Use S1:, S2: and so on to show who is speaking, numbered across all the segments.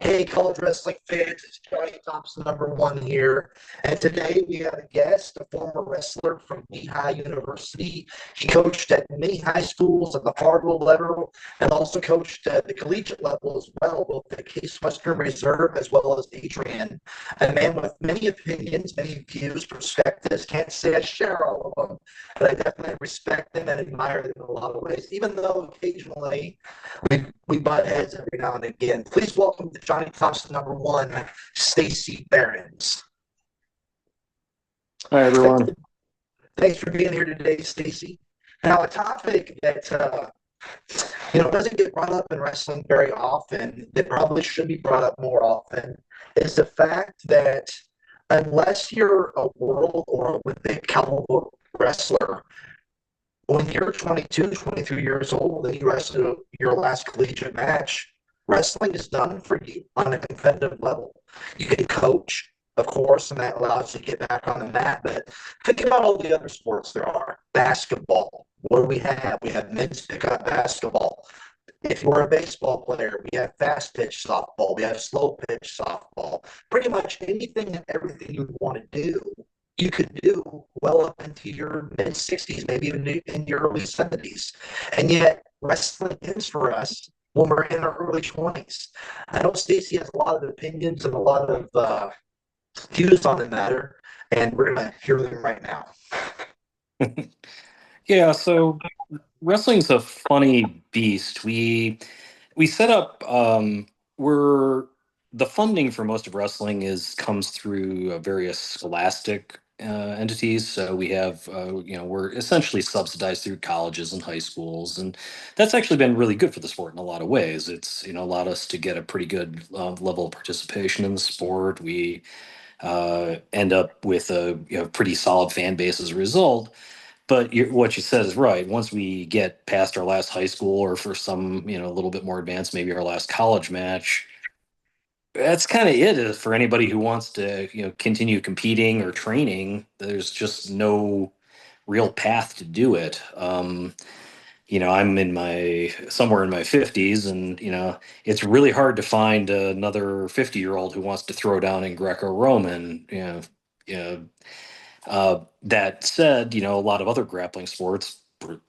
S1: Hey, college wrestling fans, it's Johnny Thompson, #1 here. And today we have a guest, a former wrestler from Lehigh University. He coached at many high schools at the hardwood level and also coached at the collegiate level as well, both at Case Western Reserve as well as Adrian. A man with many opinions, many views, perspectives. Can't say I share all of them, but I definitely respect them and admire them in a lot of ways, even though occasionally we butt heads every now and again. Please welcome to Johnny Thompson #1, Stacy Behrens.
S2: Hi, everyone.
S1: Thanks for being here today, Stacy. Now, a topic that doesn't get brought up in wrestling very often, that probably should be brought up more often, is the fact that unless you're a world or Olympic caliber wrestler, when you're 22, 23 years old and you wrestle your last collegiate match, wrestling is done for you on a competitive level. You can coach, of course, and that allows you to get back on the mat. But think about all the other sports there are. Basketball. What do we have? We have men's pickup basketball. If you're a baseball player, we have fast pitch softball. We have slow pitch softball. Pretty much anything and everything you want to do, you could do well up into your mid 60s, maybe even in your early 70s. And yet, wrestling ends for us when we're in our early 20s. I know Stacy has a lot of opinions and a lot of views on the matter, and we're going to hear them right now.
S2: Yeah, so wrestling's a funny beast. We set up we're the funding for most of wrestling is comes through various scholastic entities. So we have we're essentially subsidized through colleges and high schools, and that's actually been really good for the sport in a lot of ways. It's allowed us to get a pretty good level of participation in the sport. We end up with a pretty solid fan base as a result. But what you said is right. Once we get past our last high school, or for some, a little bit more advanced, maybe our last college match, that's kind of it for anybody who wants to, continue competing or training. There's just no real path to do it. I'm somewhere in my 50s, and it's really hard to find another 50-year-old who wants to throw down in Greco-Roman. That said, a lot of other grappling sports,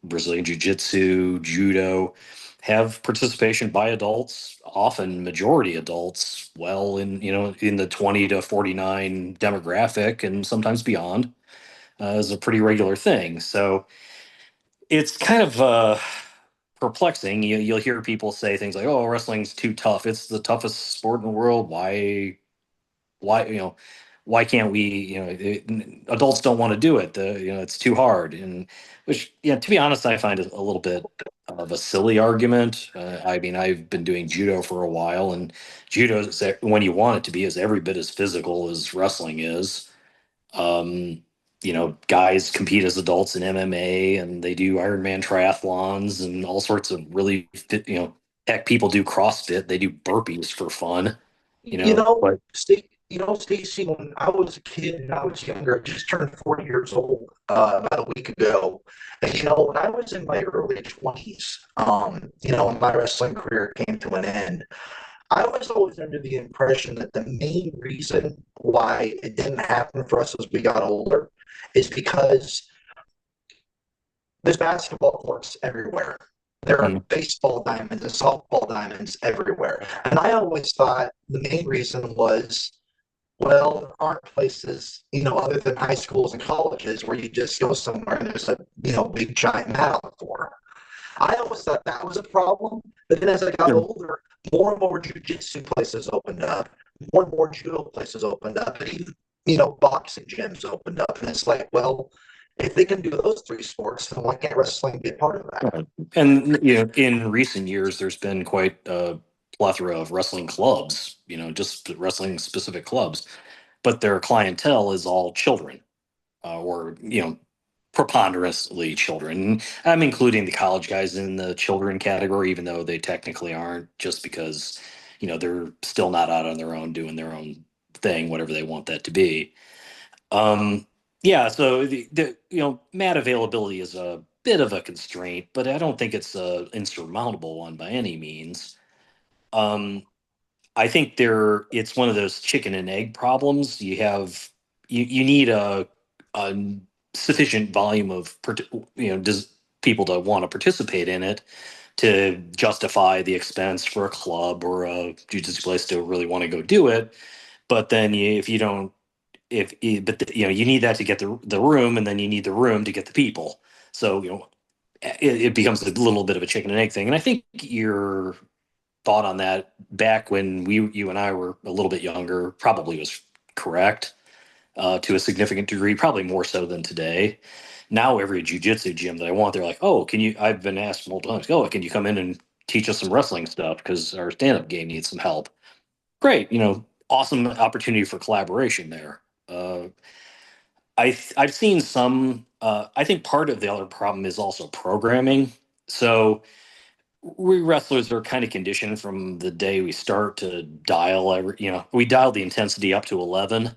S2: Brazilian Jiu-Jitsu, judo, have participation by adults, often majority adults, well in the 20 to 49 demographic, and sometimes beyond, is a pretty regular thing. So it's kind of perplexing. You'll hear people say things like, "Oh, wrestling's too tough. It's the toughest sport in the world. Why why can't we, adults don't want to do it, it's too hard." And which, to be honest, I find it a little bit of a silly argument. I mean, I've been doing judo for a while, and judo when you want it to be is every bit as physical as wrestling is. um Guys compete as adults in MMA, and they do Ironman triathlons and all sorts of really fit, heck, people do CrossFit, they do burpees for fun,
S1: You know,
S2: but
S1: Stacy, when I was a kid and I was younger, I just turned 40 years old about a week ago. And, when I was in my early 20s, when my wrestling career came to an end, I was always under the impression that the main reason why it didn't happen for us as we got older is because there's basketball courts everywhere. There are
S2: mm,
S1: baseball diamonds and softball diamonds everywhere. And I always thought the main reason was, well, there aren't places, other than high schools and colleges where you just go somewhere and there's a, big giant mat on the floor. I always thought that was a problem. But then as I got
S2: sure.
S1: older, more and more jujitsu places opened up, more and more judo places opened up, and even, boxing gyms opened up. And it's like, well, if they can do those three sports, then why can't wrestling be a part of that?
S2: Right. And in recent years, there's been quite a plethora of wrestling clubs, just wrestling specific clubs, but their clientele is all children, or preponderantly children. I'm including the college guys in the children category, even though they technically aren't, just because they're still not out on their own doing their own thing, whatever they want that to be. Yeah, so the mat availability is a bit of a constraint, but I don't think it's a insurmountable one by any means. Um, I think it's one of those chicken and egg problems. You need a sufficient volume of does people to want to participate in it to justify the expense for a club or a jiu-jitsu place to really want to go do it. But then if you don't, if but you need that to get the room, and then you need the room to get the people. So it becomes a little bit of a chicken and egg thing. And I think your thought on that back when you and I were a little bit younger probably was correct to a significant degree, probably more so than today. Now every jujitsu gym that I want, they're like, "Oh, can you?" I've been asked multiple times, "Oh, can you come in and teach us some wrestling stuff because our stand-up game needs some help?" Great, awesome opportunity for collaboration there. I've seen some. I think part of the other problem is also programming. So we wrestlers are kind of conditioned from the day we start to we dial the intensity up to 11,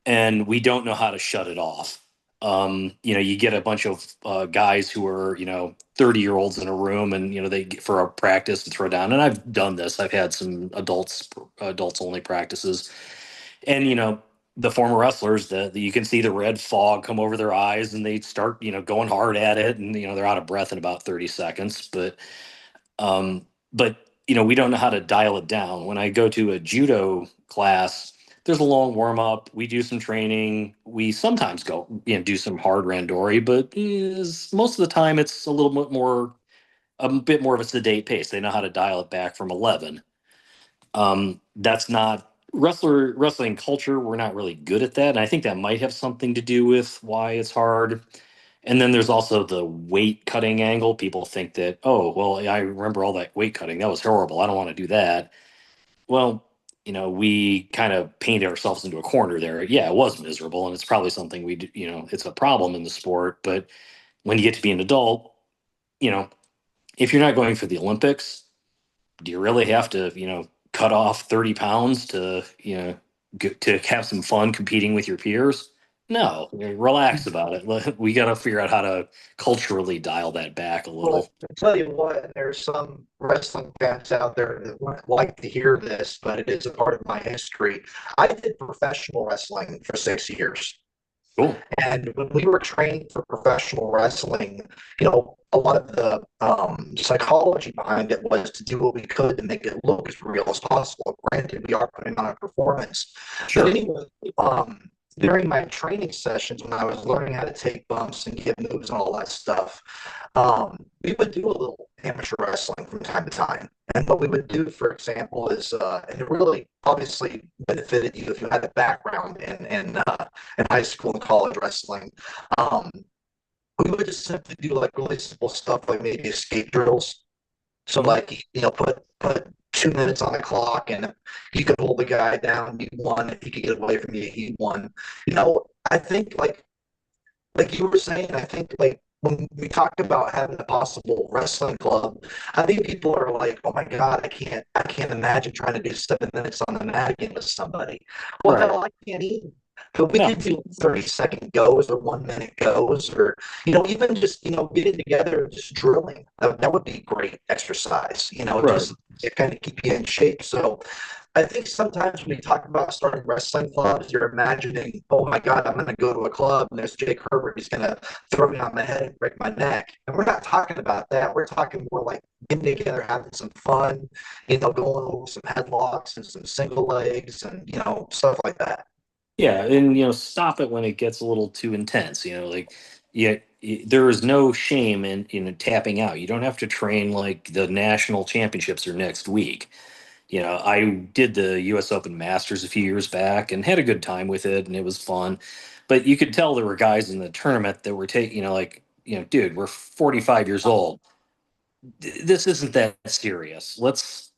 S2: and we don't know how to shut it off. You get a bunch of guys who are 30-year-olds in a room, and they get for a practice and throw down. And I've done this. I've had some adults only practices, and the former wrestlers, you can see the red fog come over their eyes, and they start going hard at it, and they're out of breath in about 30 seconds. Um, but we don't know how to dial it down. When I go to a judo class, there's a long warm up. We do some training. We sometimes go do some hard randori, but most of the time it's a bit more of a sedate pace. They know how to dial it back from 11. That's not wrestling culture. We're not really good at that, and I think that might have something to do with why it's hard. And then there's also the weight cutting angle. People think that, oh, well, I remember all that weight cutting. That was horrible. I don't want to do that. Well, we kind of painted ourselves into a corner there. Yeah, it was miserable, and it's probably something it's a problem in the sport. But when you get to be an adult, you know, if you're not going for the Olympics, do you really have to, cut off 30 pounds to, to have some fun competing with your peers? No, relax about it. We got to figure out how to culturally dial that back a
S1: Well,
S2: little.
S1: I tell you what, there's some wrestling fans out there that wouldn't like to hear this, but it is a part of my history. I did professional wrestling for 6 years.
S2: Cool.
S1: And when we were training for professional wrestling, a lot of the psychology behind it was to do what we could to make it look as real as possible. Granted, we are putting on a performance. But
S2: Sure.
S1: anyway, during my training sessions, when I was learning how to take bumps and get moves and all that stuff, we would do a little amateur wrestling from time to time. And what we would do, for example, is, and it really obviously benefited you if you had a background in high school and college wrestling. Um, we would just simply do like really simple stuff like maybe escape drills. So
S2: Mhm.
S1: like put 2 minutes on the clock, and if you could hold the guy down, you won. If he could get away from you, he won. I think like you were saying, I think like when we talked about having a possible wrestling club, I think people are like, "Oh my God, I can't imagine trying to do 7 minutes on the mat again with somebody." Well,
S2: Right.
S1: hell, I can't either. But we
S2: No.
S1: could do 30-second goes or 1 minute goes, or even just getting together and just drilling. That would be great exercise.
S2: Right.
S1: Just to kind of keep you in shape. So I think sometimes when you talk about starting wrestling clubs, you're imagining, oh my God, I'm going to go to a club and there's Jake Herbert. He's going to throw me on my head and break my neck. And we're not talking about that. We're talking more like getting together, having some fun, going over some headlocks and some single legs and, stuff like that.
S2: Yeah, and stop it when it gets a little too intense. Like yeah, there is no shame in tapping out. You don't have to train like the national championships are next week. I did the U.S. Open Masters a few years back and had a good time with it, and it was fun. But you could tell there were guys in the tournament that were taking, like, dude, we're 45 years old. This isn't that serious. Let's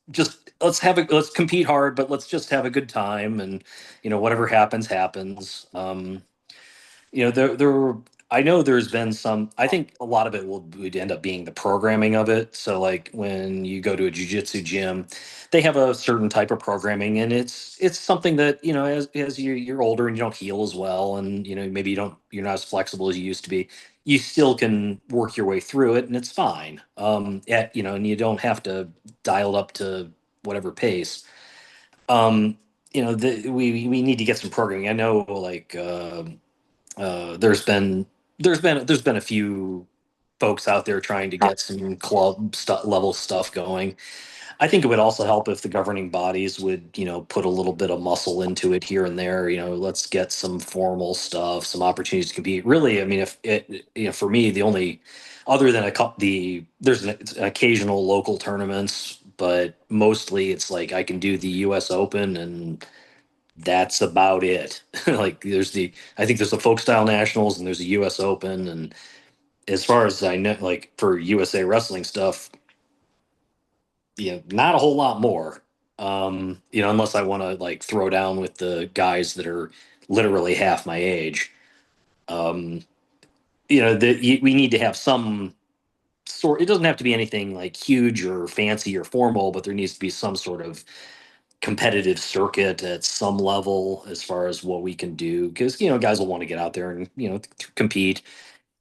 S2: compete hard, but let's just have a good time, and whatever happens, happens. There were, I know there's been some, I think a lot of it would end up being the programming of it. So like when you go to a jujitsu gym, they have a certain type of programming, and it's something that, as you're older and you don't heal as well, and maybe you're not as flexible as you used to be, you still can work your way through it, and it's fine. And you don't have to dial it up to whatever pace. Um, we need to get some programming. I know, like, there's been a few folks out there trying to get some level stuff going. I think it would also help if the governing bodies would, put a little bit of muscle into it here and there. Let's get some formal stuff, some opportunities to compete. Really, I mean, if it, for me, the only other than there's an occasional local tournaments, but mostly it's like I can do the U.S. Open and that's about it. Like I think there's the folk style nationals and there's a US Open. And as far as I know, like for USA wrestling stuff, not a whole lot more. Unless I want to like throw down with the guys that are literally half my age. Um, we need to have some sort, it doesn't have to be anything like huge or fancy or formal, but there needs to be some sort of competitive circuit at some level as far as what we can do, because guys will want to get out there and compete.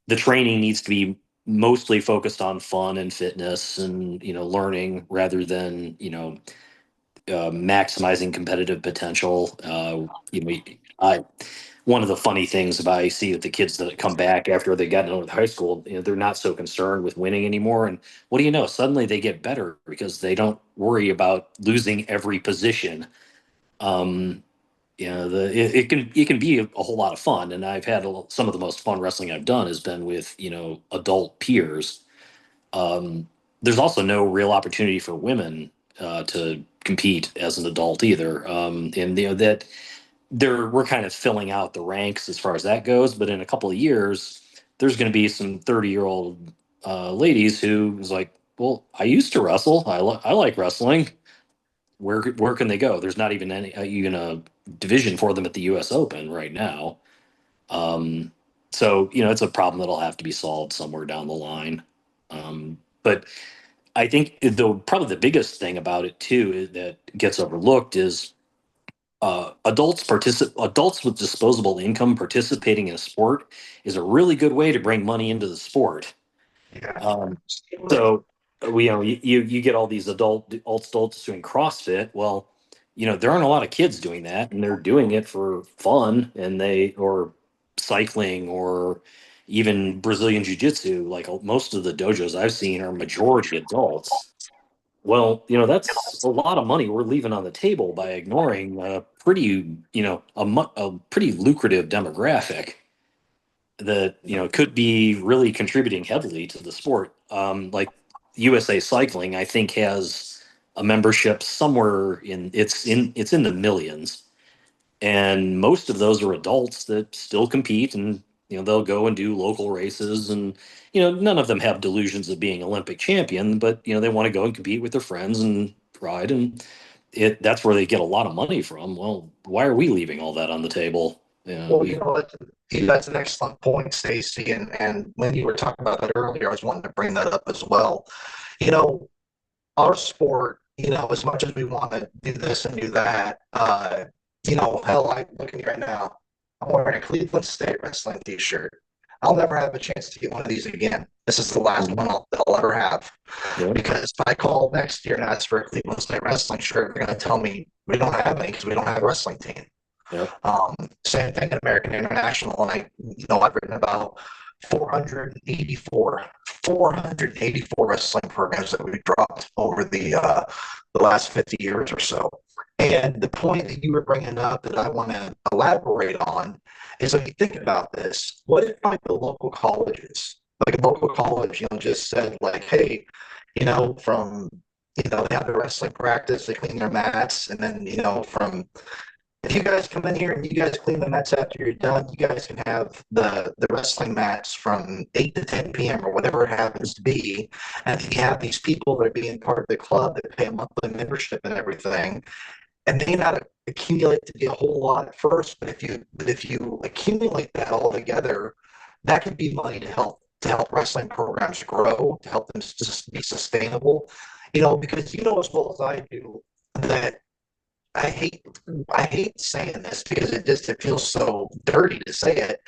S2: The training needs to be mostly focused on fun and fitness and learning rather than maximizing competitive potential. I One of the funny things about I see with the kids that come back after they got into high school, they're not so concerned with winning anymore. And what do you know? Suddenly they get better because they don't worry about losing every position. Um, it can be a whole lot of fun, and I've had some of the most fun wrestling I've done has been with adult peers. Um, there's also no real opportunity for women to compete as an adult either, and that we're kind of filling out the ranks as far as that goes. But in a couple of years, there's going to be some 30-year-old ladies who is like, well, I used to wrestle. I like wrestling. Where can they go? There's not even even a division for them at the U.S. Open right now. Um, so it's a problem that'll have to be solved somewhere down the line. But I think probably the biggest thing about it too that gets overlooked is adults with disposable income participating in a sport is a really good way to bring money into the sport.
S1: Yeah.
S2: Um, so you get all these adults doing CrossFit. Well, there aren't a lot of kids doing that, and they're doing it for fun, and or cycling or even Brazilian jiu-jitsu. Like most of the dojos I've seen are majority adults. Well, that's a lot of money we're leaving on the table by ignoring a pretty, a pretty lucrative demographic that could be really contributing heavily to the sport. Like USA Cycling, I think has a membership somewhere in the millions, and most of those are adults that still compete, and they'll go and do local races, and none of them have delusions of being Olympic champion, but they want to go and compete with their friends and ride, and that's where they get a lot of money from. Well, why are we leaving all that on the table?
S1: Well, that's an excellent point, Stacy. And when you were talking about that earlier, I was wanting to bring that up as well. You know, our sport, as much as we want to do this and do that, hell, I look at me right now. I'm wearing a Cleveland State Wrestling t-shirt. I'll never have a chance to get one of these again. This is the last one that I'll ever have.
S2: Yeah,
S1: Because if I call next year and ask for a Cleveland State Wrestling shirt, they're going to tell me we don't have any because we don't have a wrestling team.
S2: yeah,
S1: Same thing in American International. And I've written about 484, 484 wrestling programs that we've dropped over the last 50 years or so. And the point that you were bringing up that I want to elaborate on is when you think about this, what if like the local colleges, like a local college, just said like, hey, from they have their wrestling practice, they clean their mats, and then from if you guys come in here and you guys clean the mats after you're done, you guys can have the wrestling mats from 8 to 10 p.m. or whatever it happens to be. And if you have these people that are being part of the club that pay a monthly membership and everything, and may not accumulate to be a whole lot at first, but if you accumulate that all together, that could be money to help wrestling programs grow, to help them just be sustainable. Because as well as I do that I hate I hate saying this because it feels so dirty to say it,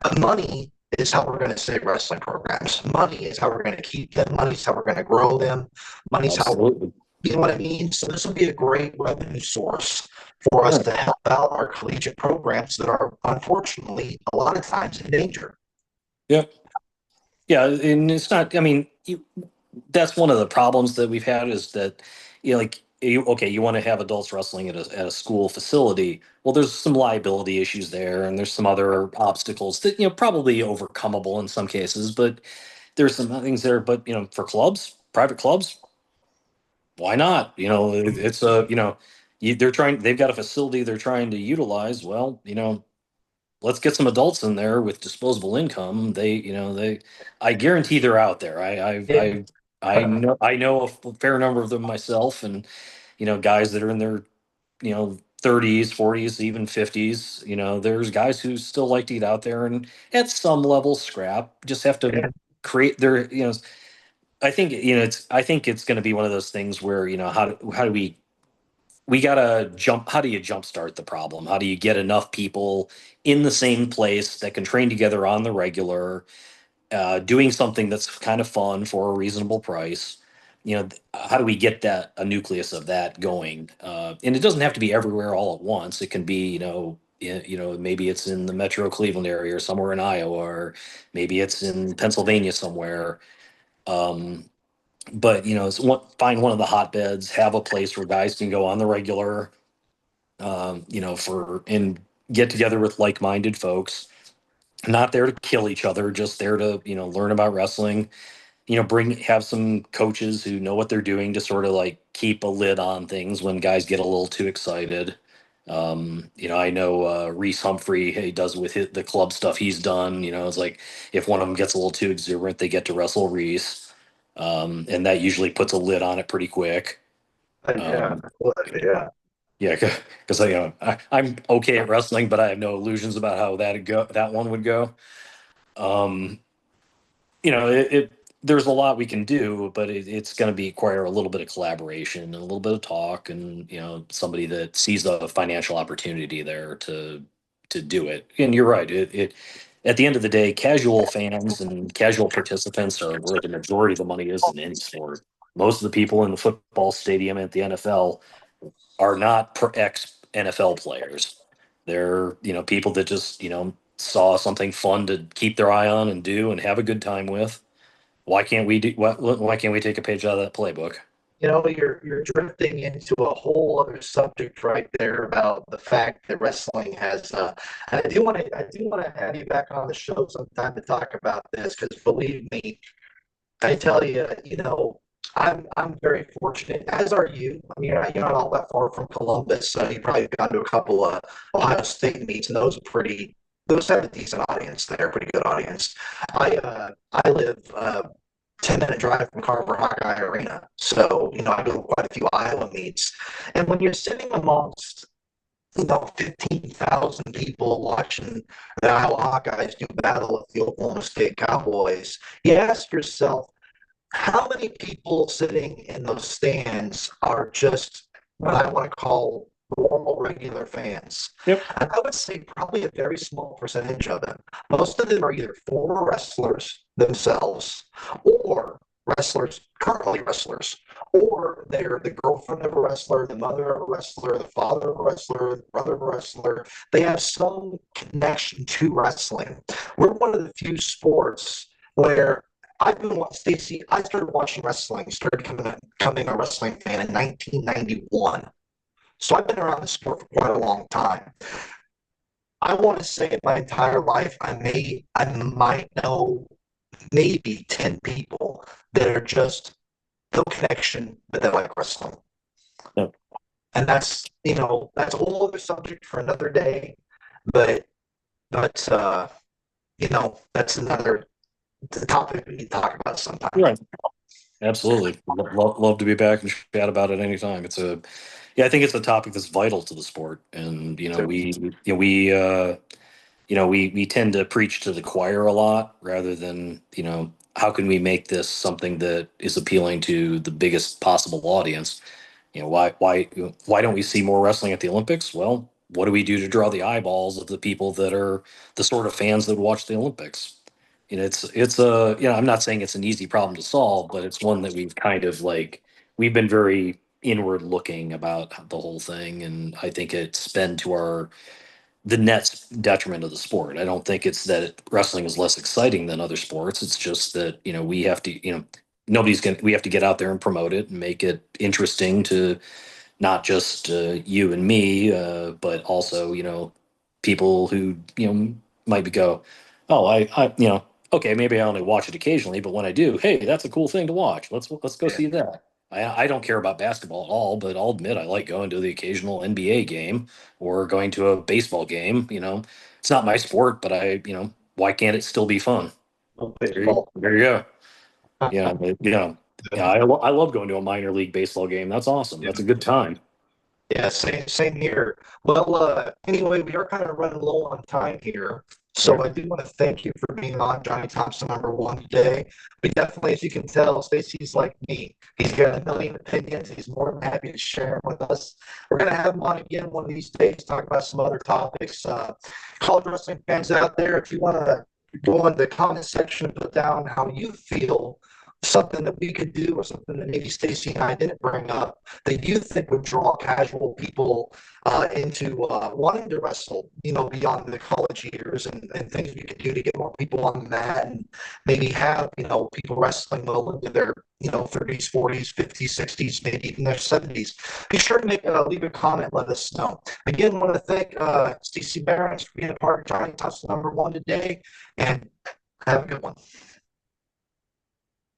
S1: but money is how we're going to save wrestling programs. Money is how we're going to keep them. Money is how we're going to grow them. Money's how
S2: absolutely.
S1: You know what I mean? So this will be a great revenue source for us
S2: Right.
S1: to help out our collegiate programs that are unfortunately a lot of times in danger.
S2: Yep. Yeah, and it's not. I mean, that's one of the problems that we've had is that you want to have adults wrestling at a school facility. Well, there's some liability issues there, and there's some other obstacles that probably overcomable in some cases, but there's some things there. But for clubs, private clubs, why not? It's a they've got a facility they're trying to utilize. Well, let's get some adults in there with disposable income. I guarantee they're out there.
S1: Yeah.
S2: I know a fair number of them myself, and guys that are in their 30s, 40s, even 50s. There's guys who still like to eat out there and at some level scrap. Just have to
S1: Yeah.
S2: create their. I think it's going to be one of those things where how do we gotta jump. How do you jumpstart the problem? How do you get enough people in the same place that can train together on the regular, doing something that's kind of fun for a reasonable price? How do we get that a nucleus of that going? And it doesn't have to be everywhere all at once. It can be maybe it's in the Metro Cleveland area or somewhere in Iowa, or maybe it's in Pennsylvania somewhere. Um, but find one of the hotbeds, have a place where guys can go on the regular, for and get together with like-minded folks, not there to kill each other, just there to learn about wrestling. Have some coaches who know what they're doing to sort of like keep a lid on things when guys get a little too excited. I know Reese Humphrey, he does with the club stuff he's done. It's like if one of them gets a little too exuberant, they get to wrestle Reese, and that usually puts a lid on it pretty quick.
S1: Yeah.
S2: um,
S1: Yeah.
S2: Yeah, because I'm okay at wrestling, but I have no illusions about how that one would go. Um, there's a lot we can do, but it's going to be require a little bit of collaboration and a little bit of talk, and somebody that sees a financial opportunity there to do it. And you're right. It at the end of the day, casual fans and casual participants are where the majority of the money is in any sport. Most of the people in the football stadium at the NFL are not ex NFL players. They're people that just saw something fun to keep their eye on and do and have a good time with. Why can't we take a page out of that playbook?
S1: You're drifting into a whole other subject right there about the fact that wrestling has. And I do want to have you back on the show sometime to talk about this because believe me, I tell you, I'm very fortunate, as are you. I mean, you're not all that far from Columbus, so you probably gone to a couple of Ohio State meets, and those have a decent audience there, pretty good audience. I live 10-minute drive from Carver Hawkeye Arena, so I go to quite a few Iowa meets, and when you're sitting amongst 15,000 people watching the Iowa Hawkeyes do battle with the Oklahoma State Cowboys, you ask yourself, how many people sitting in those stands are just what I want to call normal, regular fans?
S2: Yep.
S1: And I would say probably a very small percentage of them. Most of them are either former wrestlers themselves or currently wrestlers, or they're the girlfriend of a wrestler, the mother of a wrestler, the father of a wrestler, the brother of a wrestler. They have some connection to wrestling. We're one of the few sports where Stacy. I started watching wrestling, started becoming a wrestling fan in 1991. So I've been around the sport for quite a long time. I want to say in my entire life, I might know maybe 10 people that are just no connection, but they like wrestling.
S2: Yep.
S1: And that's a whole other subject for another day. But, but, that's another topic we can talk about sometime.
S2: Right. Absolutely. Love to be back and chat about it anytime. Yeah, I think it's a topic that's vital to the sport, and
S1: So,
S2: we tend to preach to the choir a lot rather than how can we make this something that is appealing to the biggest possible audience. Why don't we see more wrestling at the Olympics? Well, what do we do to draw the eyeballs of the people that are the sort of fans that watch the Olympics? It's a I'm not saying it's an easy problem to solve, but it's one that we've kind of like we've been very inward looking about the whole thing, and I think it's been to the net's detriment of the sport. I don't think it's that wrestling is less exciting than other sports. It's just that, we have to, we have to get out there and promote it and make it interesting to not just you and me, but also, people who, might be go, oh, okay, maybe I only watch it occasionally, but when I do, hey, that's a cool thing to watch. Let's go
S1: Yeah.
S2: see that. I don't care about basketball at all, but I'll admit I like going to the occasional NBA game or going to a baseball game. It's not my sport, but why can't it still be fun?
S1: Oh,
S2: There you go. I love going to a minor league baseball game. That's awesome. That's a good time.
S1: Yeah, same here. Well, anyway, we are kind of running low on time here.
S2: Yeah.
S1: So I do want to thank you for being on Johnny Thompson #1 today. We definitely, as you can tell, Stacy's like me. He's got a million opinions. He's more than happy to share them with us. We're going to have him on again one of these days, talk about some other topics. College wrestling fans out there, if you want to go in the comment section and put down how you feel, something that we could do or something that maybe Stacy and I didn't bring up that you think would draw casual people into wanting to wrestle, beyond the college years and things we could do to get more people on the mat and maybe have, people wrestling well into their, 30s, 40s, 50s, 60s, maybe even their 70s. Be sure to leave a comment, let us know. Again, I want to thank Stacy Behrens for being a part of Johnny Thompson #1 today, and have a good one.